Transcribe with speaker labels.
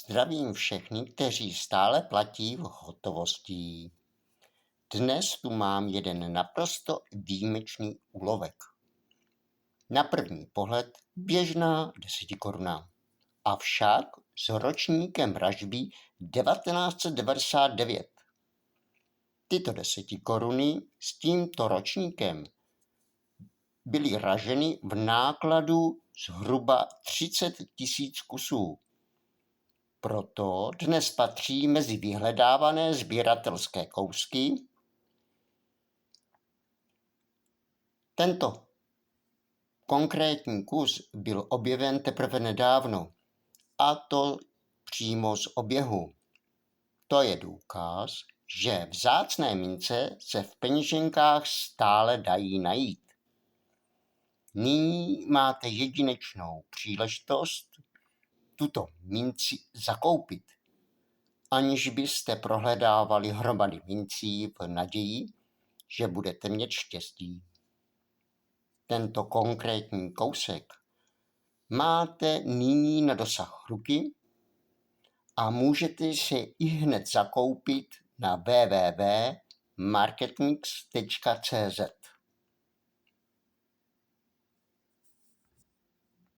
Speaker 1: Zdravím všechny, kteří stále platí v hotovosti. Dnes tu mám jeden naprosto výjimečný úlovek. Na první pohled běžná 10 koruna. Avšak s ročníkem vražby 1999. Tyto 10 koruny s tímto ročníkem byly raženy v nákladu zhruba 30 000 kusů. Proto dnes patří mezi vyhledávané sběratelské kousky. Tento konkrétní kus byl objeven teprve nedávno, a to přímo z oběhu. To je důkaz, že vzácné mince se v peněženkách stále dají najít. Nyní máte jedinečnou příležitost tuto minci zakoupit, aniž byste prohledávali hromady mincí v naději, že budete mít štěstí. Tento konkrétní kousek máte nyní na dosah ruky a můžete si ihned zakoupit na www.marketmix.cz.